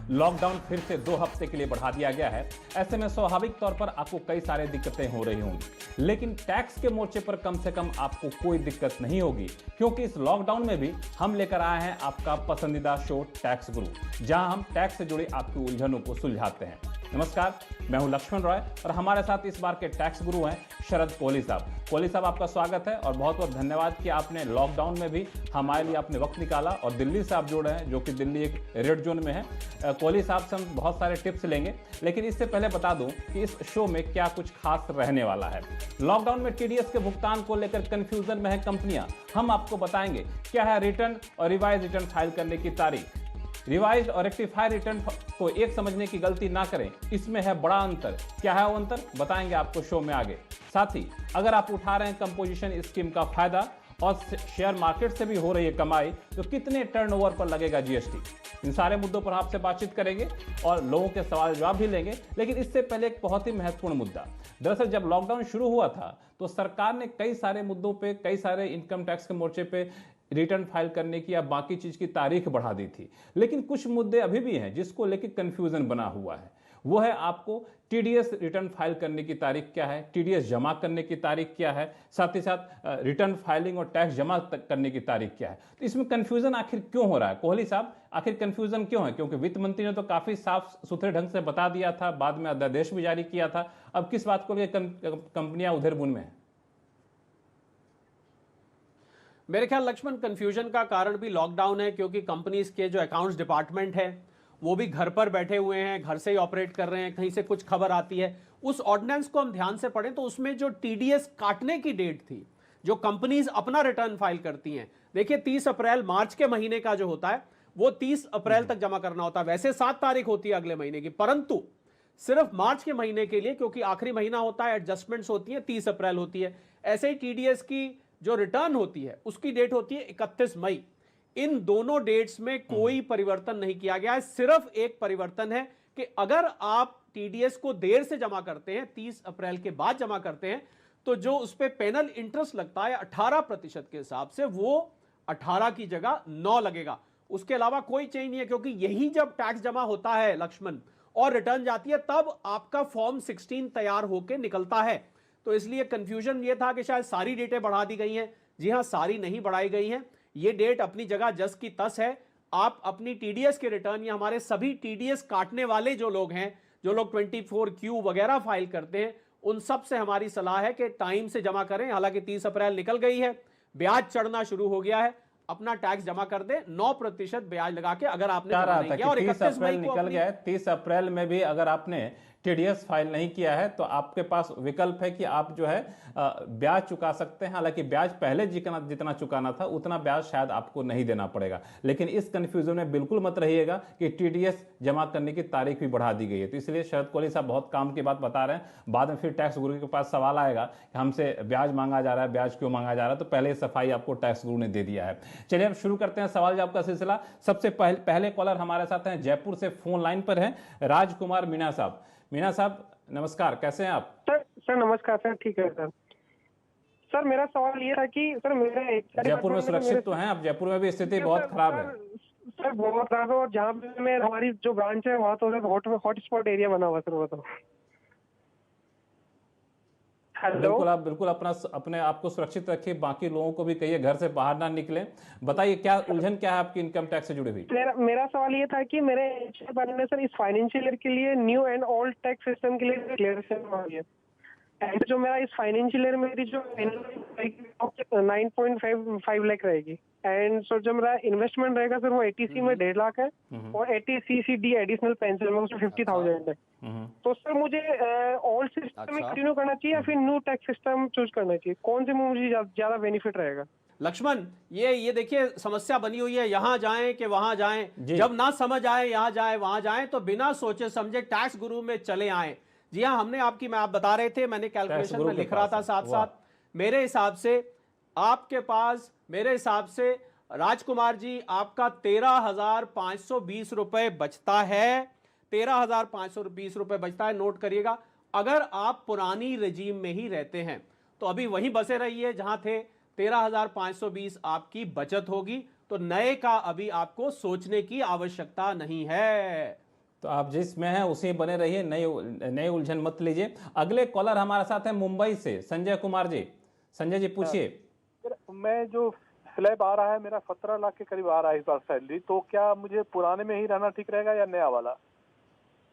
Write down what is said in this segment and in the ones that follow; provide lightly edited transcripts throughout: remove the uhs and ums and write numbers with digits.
Lockdown फिर से 2 हफ्ते के लिए बढ़ा दिया गया है। ऐसे में स्वाभाविक तौर पर आपको कई सारी दिक्कतें हो रही होंगी, लेकिन टैक्स के मोर्चे पर कम से कम आपको कोई दिक्कत नहीं होगी, क्योंकि इस लॉकडाउन में भी हम लेकर आए हैं आपका पसंदीदा शो टैक्स गुरु, जहां हम टैक्स से जुड़ी आपकी उलझनों को सुलझाते हैं। नमस्कार, मैं हूं लक्ष्मण रॉय और हमारे साथ इस बार के टैक्स गुरु हैं शरद कोहली साहब। कोहली साहब, आपका स्वागत है और बहुत बहुत धन्यवाद कि आपने लॉकडाउन में भी हमारे लिए आपने वक्त निकाला और दिल्ली से आप जुड़ रहे हैं, जो कि दिल्ली एक रेड जोन में है। कोहली साहब से हम बहुत सारे टिप्स लेंगे, लेकिन इससे पहले बता दूं कि इस शो में क्या कुछ खास रहने वाला है। लॉकडाउन में टीडीएस के भुगतान को लेकर कंफ्यूजन में है कंपनियां। हम आपको बताएंगे क्या है रिटर्न और रिवाइज रिटर्न फाइल करने की तारीख। रिवाइज और रेक्टिफाई रिटर्न को एक समझने की गलती ना करें, इसमें है बड़ा अंतर। क्या है वो अंतर, बताएंगे आपको शो में आगे। साथ ही अगर आप उठा रहे हैं कंपोजिशन स्कीम का फायदा और शेयर मार्केट से भी हो रही है कमाई, तो कितने टर्नओवर पर लगेगा जीएसटी। इन सारे मुद्दों पर आपसे बातचीत करेंगे और लोगों के सवाल जवाब भी लेंगे। लेकिन इससे पहले एक बहुत ही महत्वपूर्ण मुद्दा। दरअसल जब लॉकडाउन शुरू हुआ था तो सरकार ने कई सारे मुद्दों पे, कई सारे इनकम टैक्स के मोर्चे पे रिटर्न फाइल करने की या बाकी चीज की तारीख बढ़ा दी थी, लेकिन कुछ मुद्दे अभी भी हैं जिसको लेकर कंफ्यूजन बना हुआ है। वो है आपको टीडीएस रिटर्न फाइल करने की तारीख क्या है, टीडीएस जमा करने की तारीख क्या है, साथ ही साथ रिटर्न फाइलिंग और टैक्स जमा करने की तारीख क्या है। तो इसमें कंफ्यूजन आखिर क्यों हो रहा है कोहली साहब, आखिर कंफ्यूजन क्यों है? क्योंकि वित्त मंत्री ने तो काफी साफ सुथरे ढंग से बता दिया था, बाद में अध्यादेश भी जारी किया था। अब किस बात को लेकर कंपनियां उधर बुन में है? मेरे ख्याल लक्ष्मण, कंफ्यूजन का कारण भी लॉकडाउन है, क्योंकि कंपनीज के जो अकाउंट्स डिपार्टमेंट है वो भी घर पर बैठे हुए हैं, घर से ही ऑपरेट कर रहे हैं। कहीं से कुछ खबर आती है, उस ऑर्डिनेंस को हम ध्यान से पढ़ें तो उसमें जो टीडीएस काटने की डेट थी, जो कंपनीज अपना रिटर्न फाइल करती हैं, देखिए 30 अप्रैल मार्च के महीने का जो होता है वो 30 अप्रैल तक जमा करना होता है। वैसे 7 तारीख होती है अगले महीने की, परंतु सिर्फ मार्च के महीने के लिए, क्योंकि आखिरी महीना होता है, एडजस्टमेंट्स होती है, 30 अप्रैल होती है। ऐसे ही टीडीएस की जो रिटर्न होती है उसकी डेट होती है 31 मई। इन दोनों डेट्स में कोई परिवर्तन नहीं किया गया है। सिर्फ एक परिवर्तन है कि अगर आप टीडीएस को देर से जमा करते हैं, 30 अप्रैल के बाद जमा करते हैं, तो जो उस पर पेनल इंटरेस्ट लगता है 18% के हिसाब से, वो 18 की जगह 9 लगेगा। उसके अलावा कोई चेंज नहीं है, क्योंकि यही जब टैक्स जमा होता है लक्ष्मण और रिटर्न जाती है, तब आपका फॉर्म 16 तैयार होकर निकलता है। तो इसलिए कंफ्यूजन ये था कि शायद सारी डेटें बढ़ा दी गई हैं। जी हां, सारी नहीं बढ़ाई गई हैं। ये डेट अपनी जगह जस की तस है। आप अपनी टीडीएस के रिटर्न या हमारे सभी टीडीएस काटने वाले जो लोग हैं, जो लोग 24Q वगैरह फाइल करते हैं, उन सब से हमारी सलाह है कि टाइम से जमा करें। हालांकि 30 अप्रैल निकल गई है, ब्याज चढ़ना शुरू हो गया है, अपना टैक्स जमा कर दे 9% ब्याज लगा के, अगर आपने जमा नहीं किया। और 31 मई को निकल गया है, 30 अप्रैल में भी अगर आपने टीडीएस फाइल नहीं किया है तो आपके पास विकल्प है कि आप जो है ब्याज चुका सकते हैं। हालांकि ब्याज पहले जितना चुकाना था उतना ब्याज शायद आपको नहीं देना पड़ेगा। लेकिन इस कंफ्यूजन में बिल्कुल मत रहिएगा कि टीडीएस जमा करने की तारीख भी बढ़ा दी गई है। तो इसलिए शरद कोहली साहब बहुत काम की बात बता रहे हैं। बाद में फिर टैक्स गुरु के पास सवाल आएगा कि हमसे ब्याज मांगा जा रहा है, ब्याज क्यों मांगा जा रहा है, तो पहले सफाई आपको टैक्स गुरु ने दे दिया है। चलिए अब शुरू करते हैं सवाल जवाब का सिलसिला। सबसे पहले कॉलर हमारे साथ हैं, जयपुर से फोन लाइन पर हैं, राजकुमार मीणा साहब। मीणा साहब नमस्कार, कैसे हैं आप? सर नमस्कार सर, ठीक है सर। सर मेरा सवाल ये था कि सर मेरे जयपुर में सुरक्षित तो हैं आप? जयपुर में भी स्थिति बहुत खराब है। सर बहुत खराब है, और जहाँ पे मैं हमारी जो ब्रांच है वहाँ तो हॉटस्पॉट एरिया बना हुआ सर वो तो। बिल्कुल अपने आप को सुरक्षित रखिए, बाकी लोगों को भी कहिए घर से बाहर ना निकले। बताइए क्या उलझन क्या है आपकी इनकम टैक्स से जुड़ी हुई? मेरा सवाल ये था कि मेरे ने सर इस फाइनेंशियल ईयर के लिए new and old tax system के लिए डिक्लेरेशन मांगी है। एंड जो मेरा इस फाइनेंशियल ईयर मेरी जो 9.5 लाख रहेगी, एंड सो जो मेरा इन्वेस्टमेंट रहेगा सर वो एटीसी में 1.5 लाख है, और एटीसीसीडी एडिशनल पेंशन में उसमें 50,000 है। तो सर मुझे ओल्ड सिस्टम में कंटिन्यू करना चाहिए या फिर न्यू टैक्स सिस्टम चूज करना चाहिए? कौन से में मुझे ज्यादा बेनिफिट रहेगा? लक्ष्मण, ये देखिए समस्या बनी हुई है, यहां जाएं कि वहां जाएं, जब ना समझ आए यहां जाएं वहां जाएं, तो बिना सोचे समझे टैक्स गुरु में चले आए। जी हाँ, हमने आपकी, मैं आप बता रहे थे, मैंने कैलकुलेशन में लिख रहा था साथ साथ। मेरे हिसाब से आपके पास, मेरे हिसाब से राजकुमार जी, आपका 13,520 रुपए बचता है। 13,520 रुपए बचता है, नोट करिएगा। अगर आप पुरानी रजीम में ही रहते हैं तो अभी वहीं बसे रहिए जहां थे। 13,520 आपकी बचत होगी, तो नए का अभी आपको सोचने की आवश्यकता नहीं है। तो आप जिसमें हैं उसी बने रहिए, नई उलझन मत लीजिए। अगले कॉलर हमारे साथ हैं मुंबई से संजय कुमार जी। संजय जी पूछिए। मैं जो स्लैब आ रहा है मेरा 17 लाख के करीब आ रहा है इस बार सैलरी, तो क्या मुझे पुराने में ही रहना ठीक रहेगा या नया वाला?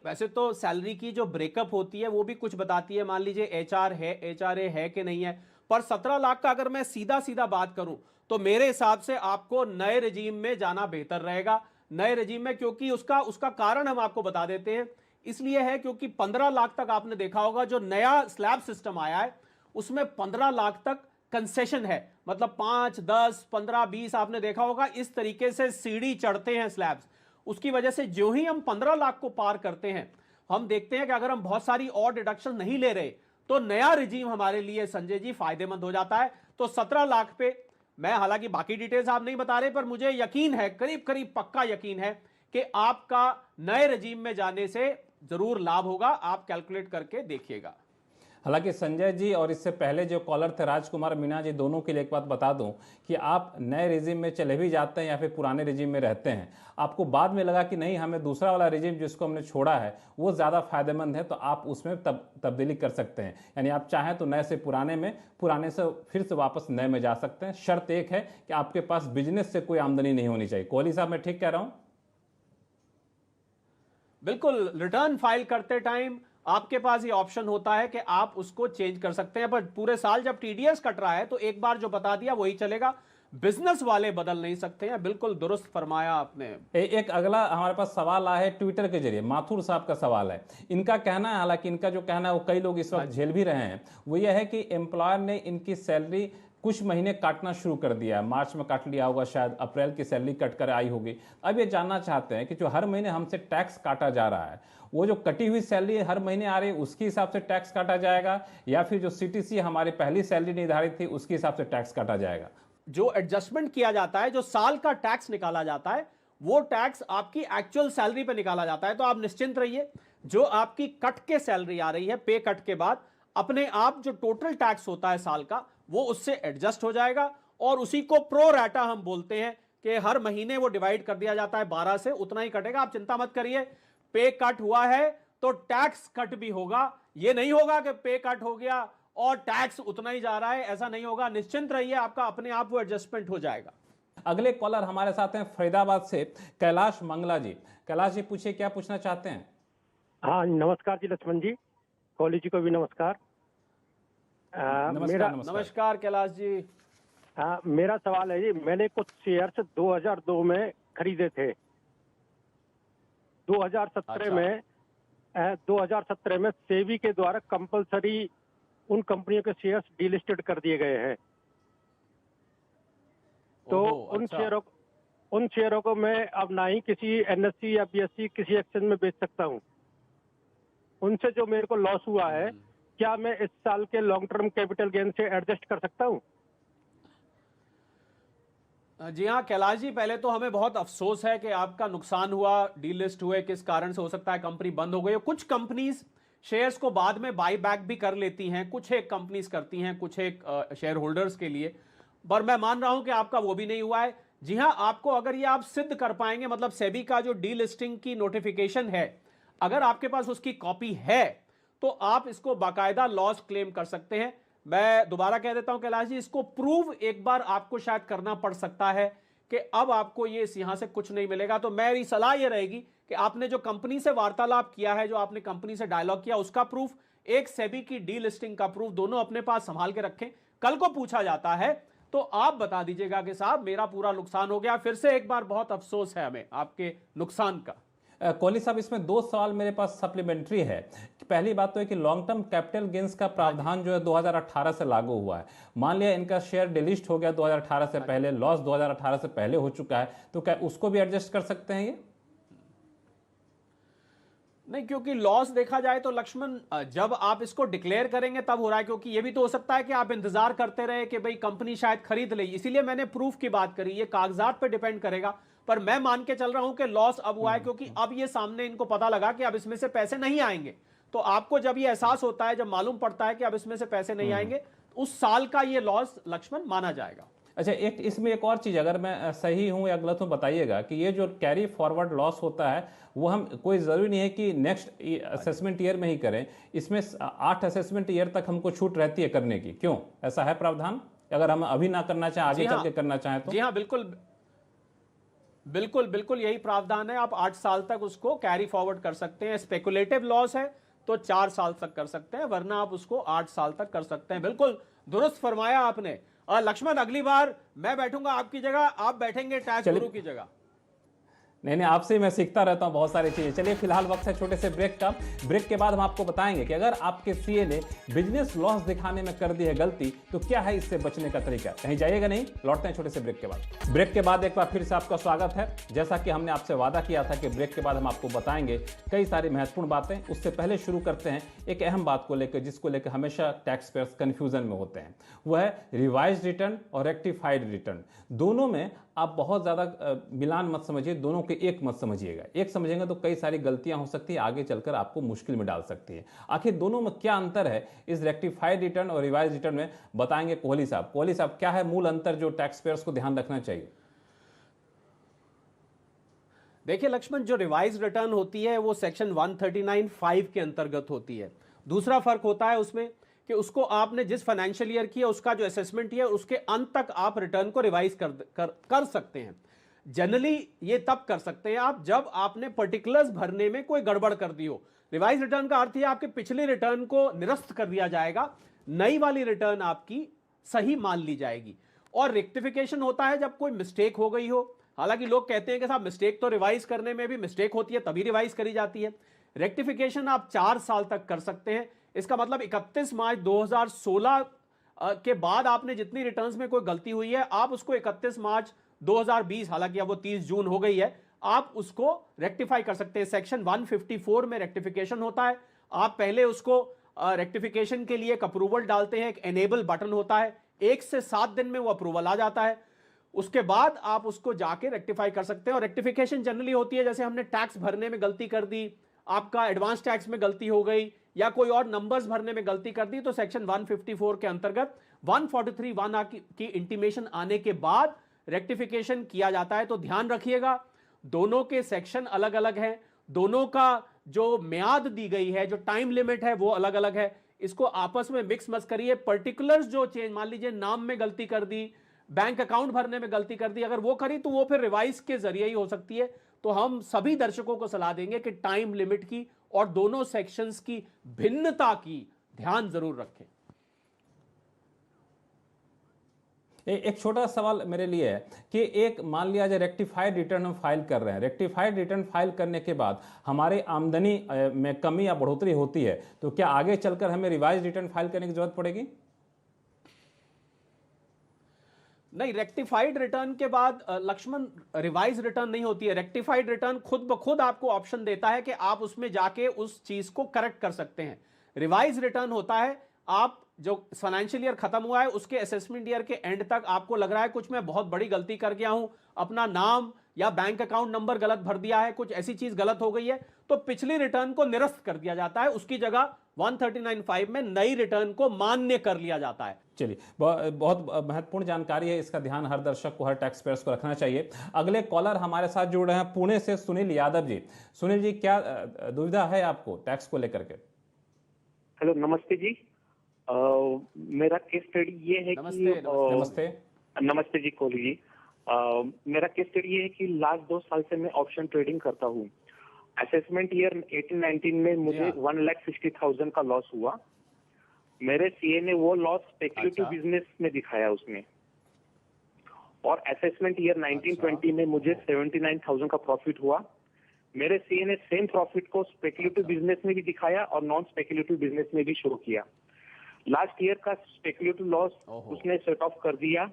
वैसे तो सैलरी की जो ब्रेकअप होती है वो भी कुछ बताती है, मान लीजिए एचआर है, एचआरए है कि नहीं है, पर 17 लाख का अगर मैं सीधा सीधा बात करूं तो मेरे हिसाब से आपको नए रेजीम में जाना बेहतर रहेगा। नए रेजीम में, क्योंकि उसका कारण हम आपको बता देते हैं। इसलिए है क्योंकि 15 लाख तक आपने देखा होगा जो नया स्लैब सिस्टम आया है उसमें 15 लाख तक कंसेशन है, मतलब 5, 10, 15, 20 आपने देखा होगा इस तरीके से सीढ़ी चढ़ते हैं स्लैब्स। उसकी वजह से जो ही हम 15 लाख को पार करते हैं हम देखते हैं कि अगर हम बहुत सारी और डिडक्शन नहीं ले रहे तो नया रिजीम हमारे लिए संजय जी फायदेमंद हो जाता है। तो 17 लाख पे मैं, हालांकि बाकी डिटेल्स आप नहीं बता रहे, पर मुझे यकीन है, करीब करीब पक्का यकीन है कि आपका नए रजीम में जाने से जरूर लाभ होगा। आप कैलकुलेट करके देखिएगा। हालांकि संजय जी और इससे पहले जो कॉलर थे राजकुमार मीणा जी, दोनों के लिए एक बात बता दूं कि आप नए रिजीम में चले भी जाते हैं या फिर पुराने रिजीम में रहते हैं, आपको बाद में लगा कि नहीं हमें दूसरा वाला रिजीम जिसको हमने छोड़ा है वो ज़्यादा फायदेमंद है, तो आप उसमें तब्दीली कर सकते हैं। यानी आप चाहें तो नए से पुराने में, पुराने से फिर से वापस नए में जा सकते हैं। शर्त एक है कि आपके पास बिजनेस से कोई आमदनी नहीं होनी चाहिए। कोहली साहब, मैं ठीक कह रहा हूं? बिल्कुल, रिटर्न फाइल करते टाइम आपके पास ये ऑप्शन होता है कि आप उसको चेंज कर सकते हैं, पर पूरे साल जब टीडीएस कट रहा है तो एक बार जो बता दिया वही चलेगा, बिजनेस वाले बदल नहीं सकते हैं। बिल्कुल दुरुस्त फरमाया आपने। एक अगला हमारे पास सवाल आया है ट्विटर के जरिए, माथुर साहब का सवाल है। इनका कहना है, हालांकि इनका जो कहना है वो कई लोग इस वक्त झेल भी रहे हैं, वो ये है कि एम्प्लॉयर ने इनकी सैलरी कुछ महीने काटना शुरू कर दिया है। मार्च में काट लिया होगा, शायद अप्रैल की सैलरी कट कर आई होगी। अब ये जानना चाहते हैं कि जो हर महीने हमसे टैक्स काटा जा रहा है, वो जो कटी हुई सैलरी हर महीने आ रही है उसके हिसाब से टैक्स काटा जाएगा या फिर जो सीटीसी हमारी पहली सैलरी निर्धारित थी उसके हिसाब से टैक्स काटा जाएगा? जो एडजस्टमेंट किया जाता है, जो साल का टैक्स निकाला जाता है, वो टैक्स आपकी एक्चुअल सैलरी पे निकाला जाता है। तो आप निश्चिंत रहिए, जो आपकी कट के सैलरी आ रही है पे कट के बाद, अपने आप जो टोटल टैक्स होता है साल का वो उससे एडजस्ट हो जाएगा और उसी को प्रो रैटा हम बोलते हैं कि हर महीने वो डिवाइड कर दिया जाता है 12 से, उतना ही कटेगा। आप चिंता मत करिए, पे कट हुआ है तो टैक्स कट भी होगा। ये नहीं होगा कि पे कट हो गया और टैक्स उतना ही जा रहा है, ऐसा नहीं होगा। निश्चिंत रहिए, आपका अपने आप वो एडजस्टमेंट हो जाएगा। अगले कॉलर हमारे साथ हैं फरीदाबाद से कैलाश मंगला जी। कैलाश जी पूछिए, क्या पूछना चाहते हैं? हाँ, नमस्कार जी लक्ष्मण जी, कोहली जी को भी नमस्कार। नमस्कार कैलाश जी। मेरा सवाल है जी, मैंने कुछ शेयर्स 2002 में खरीदे थे। 2017 में सेबी के द्वारा कंपलसरी उन कंपनियों के शेयर्स डीलिस्टेड कर दिए गए हैं। तो उन शेयरों को मैं अब ना ही किसी एनएससी या बीएससी किसी एक्सचेंज में बेच सकता हूँ। उनसे जो मेरे को लॉस हुआ है, क्या मैं इस साल के लॉन्ग टर्म कैपिटल गेन से एडजस्ट कर सकता हूँ? जी हाँ कैलाश जी, पहले तो हमें बहुत अफसोस है कि आपका नुकसान हुआ, डीलिस्ट हुए, किस कारण से हो सकता है कंपनी बंद हो गई। कुछ कंपनीज शेयर्स को बाद में बाई बैक भी कर लेती हैं, कुछ एक कंपनीज करती हैं, कुछ एक शेयर होल्डर्स के लिए, पर मैं मान रहा हूं कि आपका वो भी नहीं हुआ है। जी हाँ, आपको अगर ये आप सिद्ध कर पाएंगे, मतलब सेबी का जो डीलिस्टिंग की नोटिफिकेशन है, अगर आपके पास उसकी कॉपी है तो आप इसको बाकायदा लॉस क्लेम कर सकते हैं। मैं दोबारा कह देता हूं कैलाश जी, इसको प्रूव एक बार आपको शायद करना पड़ सकता है कि अब आपको ये यहां से कुछ नहीं मिलेगा। तो मेरी सलाह ये रहेगी कि आपने जो कंपनी से वार्तालाप किया है, जो आपने कंपनी से डायलॉग किया, उसका प्रूफ, एक सेबी की डीलिस्टिंग का प्रूफ, दोनों अपने पास संभाल के रखें। कल को पूछा जाता है तो आप बता दीजिएगा कि साहब मेरा पूरा नुकसान हो गया। फिर से एक बार बहुत अफसोस है हमें आपके नुकसान का। कोहली साहब, इसमें दो सवाल मेरे पास सप्लीमेंट्री है। पहली बात तो है कि लॉन्ग टर्म कैपिटल गेंस का प्रावधान जो है 2018 से लागू हुआ है। मान लिया इनका शेयर डिलिस्ट हो गया 2018 से पहले, लॉस 2018 से पहले हो चुका है, तो क्या उसको भी एडजस्ट कर सकते हैं ये? नहीं, क्योंकि लॉस देखा जाए तो लक्ष्मण जब आप इसको डिक्लेयर करेंगे तब हो रहा है, क्योंकि ये भी तो हो सकता है कि आप इंतजार करते रहे कि भाई कंपनी शायद खरीद ले, इसीलिए मैंने प्रूफ की बात करी। ये कागजात पे डिपेंड करेगा, पर मैं मान के चल रहा हूं कि लॉस अब हुआ है क्योंकि अब ये सामने इनको पता लगा कि अब इसमें से पैसे नहीं आएंगे। तो आपको जब ये एहसास होता है, जब मालूम पड़ता है कि अब इसमें से पैसे नहीं आएंगे, उस साल का ये लॉस लक्ष्मण माना जाएगा। अच्छा, एक इसमें एक और चीज़, अगर मैं सही हूं या गलत हूं बताइएगा, कि ये जो कैरी फॉरवर्ड लॉस होता है वो हम कोई ज़रूरी नहीं है कि नेक्स्ट असेसमेंट ईयर में ही करें, इसमें 8 असेसमेंट ईयर तक हमको छूट रहती है करने की, क्यों ऐसा है प्रावधान? अगर हम अभी ना करना चाहें, आगे चल के करना चाहें तो? जी हाँ, बिल्कुल बिल्कुल बिल्कुल यही प्रावधान है। आप 8 साल तक उसको कैरी फॉरवर्ड कर सकते हैं। स्पेकुलेटिव लॉस है तो 4 साल तक कर सकते हैं, वरना आप उसको 8 साल तक कर सकते हैं। बिल्कुल दुरुस्त फरमाया आपने। लक्ष्मण, अगली बार मैं बैठूंगा आपकी जगह, आप बैठेंगे टैक्स गुरु की जगह। नहीं नहीं, आपसे मैं सीखता रहता हूं बहुत सारी चीजें। चलिए फिलहाल वक्त है छोटे से ब्रेक का। ब्रेक के बाद हम आपको बताएंगे कि अगर आपके सीए ने बिजनेस लॉस दिखाने में कर दी है गलती तो क्या है इससे बचने का तरीका। कहीं जाइएगा नहीं, लौटते हैं छोटे से ब्रेक के बाद। ब्रेक के बाद एक बार फिर से आपका स्वागत है। जैसा कि हमने आपसे वादा किया था कि ब्रेक के बाद हम आपको बताएंगे कई सारी महत्वपूर्ण बातें। उससे पहले शुरू करते हैं एक अहम बात को लेकर, जिसको लेकर हमेशा टैक्स पेयर्स कंफ्यूजन में होते हैं। वह है रिवाइज्ड रिटर्न और रेक्टिफाइड रिटर्न। दोनों में आप बहुत ज़्यादा मिलान मत समझिए, दोनों के एक मत समझिएगा। एक समझेंगे तो कई सारी गलतियां हो सकती है, आगे चलकर आपको मुश्किल में डाल सकती है। आखिर दोनों में क्या अंतर है इस रेक्टिफाइड रिटर्न और रिवाइज रिटर्न में, बताएंगे कोहली साहब। कोहली साहब, क्या है मूल अंतर जो टैक्स पेयर्स को ध्यान रखना चाहिए? देखिए लक्ष्मण, जो रिवाइज रिटर्न होती है वो सेक्शन 139(5) के अंतर्गत होती है। दूसरा फर्क होता है उसमें कि उसको आपने जिस फाइनेंशियल ईयर किया उसका जो असेसमेंट है उसके अंत तक आप रिटर्न को रिवाइज कर सकते हैं। जनरली ये तब कर सकते हैं आप जब आपने पर्टिकुलर्स भरने में कोई गड़बड़ कर दी हो। रिवाइज रिटर्न का अर्थ है आपके पिछले रिटर्न को निरस्त कर दिया जाएगा, नई वाली रिटर्न आपकी सही मान ली जाएगी। और रेक्टिफिकेशन होता है जब कोई मिस्टेक हो गई हो। हालांकि लोग कहते हैं कि साहब मिस्टेक तो रिवाइज करने में भी मिस्टेक होती है, तभी रिवाइज करी जाती है। रेक्टिफिकेशन आप 4 साल तक कर सकते हैं। इसका मतलब 31 मार्च 2016 के बाद आपने जितनी रिटर्न्स में कोई गलती हुई है, आप उसको 31 मार्च 2020, हालांकि अब वो 30 जून हो गई है, आप उसको रेक्टिफाई कर सकते हैं। सेक्शन 154 में रेक्टिफिकेशन होता है। आप पहले उसको रेक्टिफिकेशन के लिए एक अप्रूवल डालते हैं, एक एनेबल बटन होता है, 1 से 7 दिन में वो अप्रूवल आ जाता है। उसके बाद आप उसको जाके रेक्टिफाई कर सकते हैं। और रेक्टिफिकेशन जनरली होती है जैसे हमने टैक्स भरने में गलती कर दी, आपका एडवांस टैक्स में गलती हो गई, या कोई और नंबर्स भरने में गलती कर दी, तो सेक्शन 154 के अंतर्गत 143(1) की इंटीमेशन आने के बाद रेक्टिफिकेशन किया जाता है। तो ध्यान रखिएगा, दोनों के सेक्शन अलग अलग हैं, दोनों का जो म्याद दी गई है, जो टाइम लिमिट है, वो अलग अलग है। इसको आपस में मिक्स मत करिए। पर्टिकुलर्स जो चेंज, मान लीजिए नाम में गलती कर दी, बैंक अकाउंट भरने में गलती कर दी, अगर वो करी तो वो फिर रिवाइज के जरिए ही हो सकती है। तो हम सभी दर्शकों को सलाह देंगे कि टाइम लिमिट की और दोनों सेक्शंस की भिन्नता की ध्यान जरूर रखें। एक छोटा सवाल मेरे लिए है कि एक मान लिया जाए रेक्टिफाइड रिटर्न हम फाइल कर रहे हैं, रेक्टिफाइड रिटर्न फाइल करने के बाद हमारे आमदनी में कमी या बढ़ोतरी होती है, तो क्या आगे चलकर हमें रिवाइज रिटर्न फाइल करने की जरूरत पड़ेगी? नहीं, रेक्टिफाइड रिटर्न के बाद लक्ष्मण रिवाइज रिटर्न नहीं होती है। रेक्टिफाइड रिटर्न खुद ब खुद आपको ऑप्शन देता है कि आप उसमें जाके उस चीज को करेक्ट कर सकते हैं। रिवाइज रिटर्न होता है आप जो फाइनेंशियल ईयर खत्म हुआ है उसके असेसमेंट ईयर के एंड तक आपको लग रहा है कुछ मैं बहुत बड़ी गलती कर गया हूं, अपना नाम या बैंक अकाउंट नंबर गलत भर दिया है, कुछ ऐसी चीज गलत हो गई है, तो पिछली रिटर्न को निरस्त कर दिया जाता है। उसकी जगह 139(5) में नई रिटर्न को मान्य कर लिया जाता है। चलिए, बहुत महत्वपूर्ण जानकारी है, इसका ध्यान हर दर्शक को, हर टैक्स पेयर्स को रखना चाहिए। अगले कॉलर हमारे साथ जुड़ रहे हैं पुणे से, सुनील यादव जी। सुनील जी, क्या दुविधा है आपको टैक्स को लेकर के? हेलो, नमस्ते जी। मेरा केस स्टडी ये है नमस्ते। नमस्ते जी कोहली जी। मेरा केस स्टडी ये है कि लास्ट 2 साल से मैं ऑप्शन ट्रेडिंग करता हूँ। असेसमेंट ईयर 18-19 में मुझे 1,60,000 का लॉस हुआ। मेरे सीए ने वो लॉस स्पेक्युलेटिव बिजनेस में दिखाया उसमें, और असेसमेंट ईयर 19-20 में मुझे 79,000 का प्रॉफिट हुआ। मेरे सीए ने सेम प्रॉफिट को स्पेक्युलेटिव बिजनेस में भी दिखाया और नॉन स्पेक्युलेटिव बिजनेस में भी शो किया। लास्ट ईयर का स्पेक्युलेटिव लॉस उसने सेट ऑफ कर दिया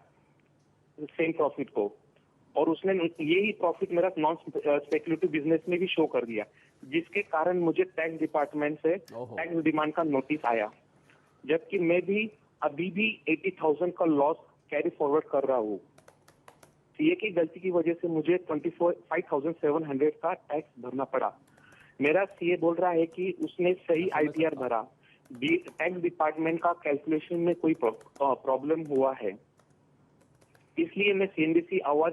सेम प्रॉफिट को, और उसने यही प्रॉफिट मेरा नॉन स्पेक्युलेटिव बिजनेस में भी शो कर दिया, जिसके कारण मुझे टैक्स डिपार्टमेंट से टैक्स डिमांड का नोटिस आया, जबकि मैं भी अभी भी 80,000 का लॉस कैरी फॉरवर्ड कर रहा हूँ। सीए की गलती की वजह से मुझे 5,700 का टैक्स भरना पड़ा। मेरा सीए बोल रहा है कि उसने सही आईटीआर भरा, टैक्स डिपार्टमेंट का कैलकुलेशन में कोई प्रॉब्लम हुआ है। इसलिए मैं सीएनबीसी आवाज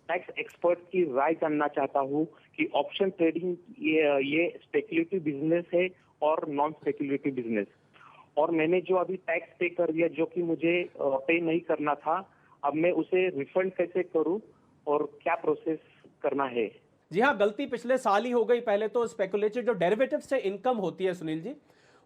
टैक्स एक्सपर्ट की राय जानना चाहता हूँ कि ऑप्शन ट्रेडिंग ये स्पेकुलेटिव बिजनेस है और नॉन स्पेकुलेटिव बिजनेस, और मैंने जो अभी टैक्स पे कर दिया जो कि मुझे पे नहीं करना था, अब मैं उसे रिफंड कैसे करूं और क्या प्रोसेस करना है? जी हाँ, गलती पिछले साल ही हो गई। पहले तो स्पेकुलेटिव जो डेरिवेटिव से इनकम होती है सुनील जी,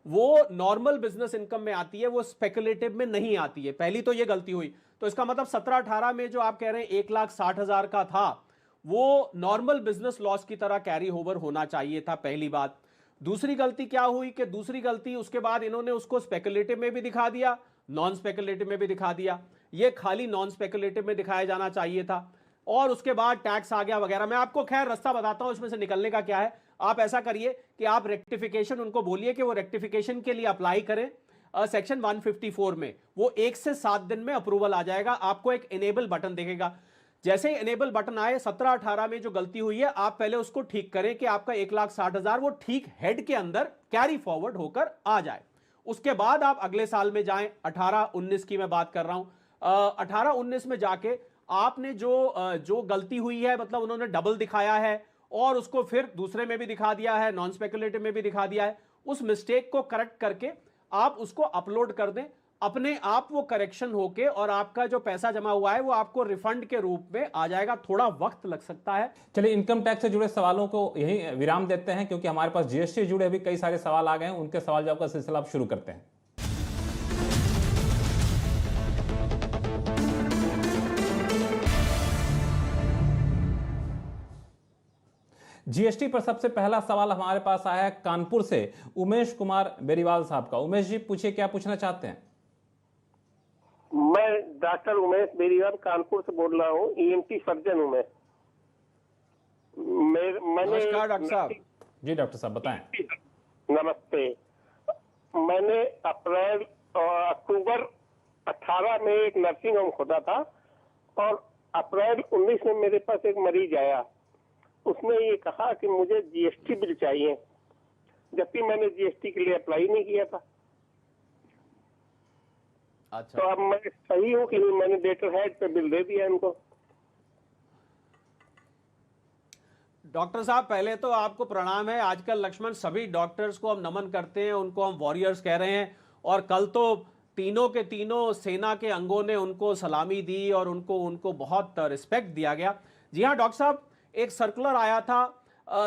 वो नॉर्मल बिजनेस इनकम में आती है, वो स्पेकुलेटिव में नहीं आती है। पहली तो ये गलती हुई। तो इसका मतलब 17-18 में जो आप कह रहे हैं 1,60,000 का था, वो नॉर्मल बिजनेस लॉस की तरह कैरी ओवर होना चाहिए था, पहली बात। दूसरी गलती क्या हुई कि दूसरी गलती उसके बाद इन्होंने उसको स्पेकुलेटिव में भी दिखा दिया, नॉन स्पेकुलेटिव में भी दिखा दिया। ये खाली नॉन स्पेकुलेटिव में दिखाया जाना चाहिए था, और उसके बाद टैक्स आ गया वगैरह। मैं आपको खैर रास्ता बताता हूं इसमें से निकलने का क्या है। आप ऐसा करिए कि आप रेक्टिफिकेशन उनको बोलिए कि वो रेक्टिफिकेशन के लिए अप्लाई करें सेक्शन 154 में। वो 1 से 7 दिन में अप्रूवल आ जाएगा। आपको एक इनेबल बटन दिखेगा। जैसे ही इनेबल बटन आए, 17-18 में जो गलती हुई है, आप पहले उसको ठीक करें कि आपका 1,60,000 वो ठीक हेड के अंदर कैरी फॉरवर्ड होकर आ जाए। उसके बाद आप अगले साल में जाएं। 18-19 की मैं बात कर रहा हूं। 18-19 में जाके आपने जो गलती हुई है, मतलब उन्होंने डबल दिखाया है और उसको फिर दूसरे में भी दिखा दिया है, नॉन स्पेकुलेटिव में भी दिखा दिया है। उस मिस्टेक को करेक्ट करके आप उसको अपलोड कर दें, अपने आप वो करेक्शन होके और आपका जो पैसा जमा हुआ है वो आपको रिफंड के रूप में आ जाएगा। थोड़ा वक्त लग सकता है। चलिए, इनकम टैक्स से जुड़े सवालों को यही विराम देते हैं, क्योंकि हमारे पास जीएसटी से जुड़े भी कई सारे सवाल आ गए हैं। उनके सवाल जवाब का सिलसिला आप शुरू करते हैं। जीएसटी पर सबसे पहला सवाल हमारे पास आया है कानपुर से उमेश कुमार बेरीवाल साहब का। उमेश जी, पूछिए, क्या पूछना चाहते हैं? मैं डॉक्टर उमेश बेरीवाल कानपुर से बोल रहा हूँ, ईएनटी सर्जन हूँ मैं। मैंने नमस्कार डॉक्टर साहब। जी डॉक्टर साहब, बताएं। नमस्ते। मैंने अक्टूबर 18 में एक नर्सिंग होम खोला था और अप्रैल 19 में मेरे पास एक मरीज आया। उसने ये कहा कि मुझे जीएसटी बिल चाहिए, जबकि मैंने जीएसटी के लिए अप्लाई नहीं किया था। अच्छा, तो अब मैं सही हूँ कि नहीं? मैंने लेटर हेड पे बिल दे दिया इनको। डॉक्टर साहब, पहले तो आपको प्रणाम है। आजकल लक्ष्मण सभी डॉक्टर्स को हम नमन करते हैं, उनको हम वॉरियर्स कह रहे हैं। और कल तो तीनों के तीनों सेना के अंगों ने उनको सलामी दी और उनको बहुत रिस्पेक्ट दिया गया। जी हाँ डॉक्टर साहब, एक सर्कुलर आया था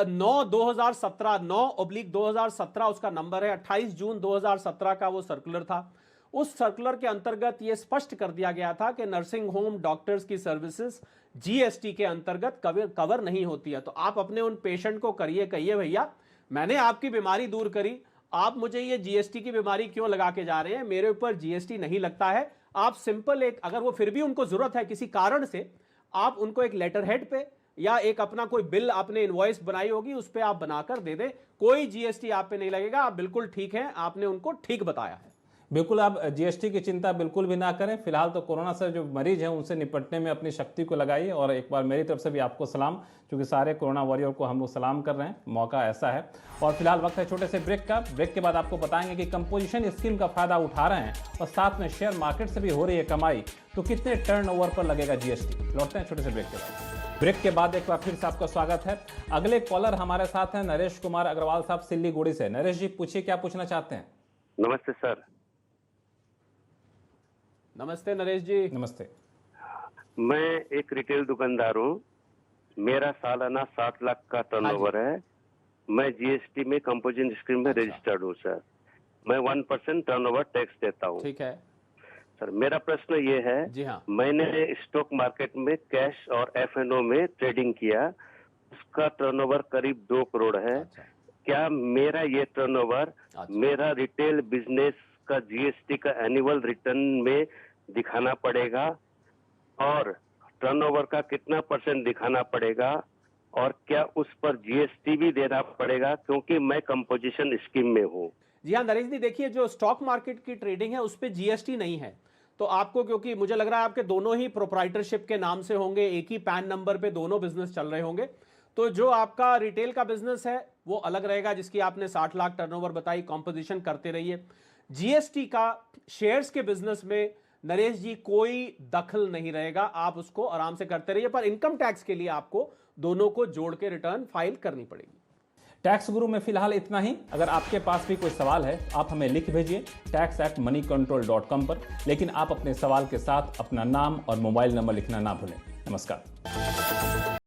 9/2017 उसका नंबर है। 28 जून 2017 का वो सर्कुलर था। उस सर्कुलर के अंतर्गत ये स्पष्ट कर दिया गया था कि नर्सिंग होम डॉक्टर्स की सर्विसेज जीएसटी के अंतर्गत कवर नहीं होती है। तो आप अपने उन पेशेंट को कहिए भैया, मैंने आपकी बीमारी दूर करी, आप मुझे ये जीएसटी की बीमारी क्यों लगा के जा रहे हैं? मेरे ऊपर जीएसटी नहीं लगता है। आप सिंपल एक, अगर वो फिर भी उनको जरूरत है किसी कारण से, आप उनको एक लेटर हेड पे या एक अपना कोई बिल आपने इनवॉइस बनाई होगी उस पे आप बनाकर दे दें। कोई जीएसटी आप पे नहीं लगेगा। आप बिल्कुल ठीक हैं, आपने उनको ठीक बताया है। बिल्कुल, आप जीएसटी की चिंता बिल्कुल भी ना करें। फिलहाल तो कोरोना से जो मरीज हैं उनसे निपटने में अपनी शक्ति को लगाइए। और एक बार मेरी तरफ से भी आपको सलाम, क्योंकि सारे कोरोना वॉरियर को हम लोग सलाम कर रहे हैं, मौका ऐसा है। और फिलहाल वक्त है छोटे से ब्रेक का। ब्रेक के बाद आपको बताएंगे कि कंपोजिशन स्कीम का फायदा उठा रहे हैं और साथ में शेयर मार्केट से भी हो रही है कमाई, तो कितने टर्नओवर पर लगेगा जीएसटी। लौटते हैं छोटे से ब्रेक के बाद। ब्रेक के बाद एक बार फिर से आपका स्वागत है। अगले कॉलर हमारे साथ हैं नरेश कुमार अग्रवाल साहब सिल्लीगुड़ी से। नरेश जी, पूछिए, क्या पूछना चाहते हैं? नमस्ते सर। नमस्ते नरेश जी। नमस्ते। मैं एक रिटेल दुकानदार हूँ। मेरा सालाना 7 लाख का टर्नओवर है। मैं जीएसटी में कंपोजिशन स्कीम में रजिस्टर्ड हूँ सर। मैं 1% टर्नओवर टैक्स देता हूँ। ठीक है सर, मेरा प्रश्न ये है, जी हाँ, मैंने स्टॉक मार्केट में कैश और एफएनओ में ट्रेडिंग किया, उसका टर्नओवर करीब 2 करोड़ है। अच्छा, क्या मेरा ये टर्नओवर मेरा रिटेल बिजनेस का जीएसटी का एनुअल रिटर्न में दिखाना पड़ेगा? और टर्नओवर का कितना % दिखाना पड़ेगा? और क्या उस पर जीएसटी भी देना पड़ेगा, क्योंकि मैं कंपोजिशन स्कीम में हूँ? जी हाँ नरेश जी, देखिए जो स्टॉक मार्केट की ट्रेडिंग है उस पर जीएसटी नहीं है। तो आपको, क्योंकि मुझे लग रहा है आपके दोनों ही प्रोप्राइटरशिप के नाम से होंगे, एक ही पैन नंबर पे दोनों बिजनेस चल रहे होंगे, तो जो आपका रिटेल का बिजनेस है वो अलग रहेगा, जिसकी आपने 60 लाख टर्नओवर बताई। कंपोजिशन करते रहिए। जीएसटी का शेयर्स के बिजनेस में नरेश जी कोई दखल नहीं रहेगा, आप उसको आराम से करते रहिए, पर इनकम टैक्स के लिए आपको दोनों को जोड़ के रिटर्न फाइल करनी पड़ेगी। टैक्स गुरु में फिलहाल इतना ही। अगर आपके पास भी कोई सवाल है आप हमें लिख भेजिए tax@moneycontrol.com पर, लेकिन आप अपने सवाल के साथ अपना नाम और मोबाइल नंबर लिखना ना भूलें। नमस्कार।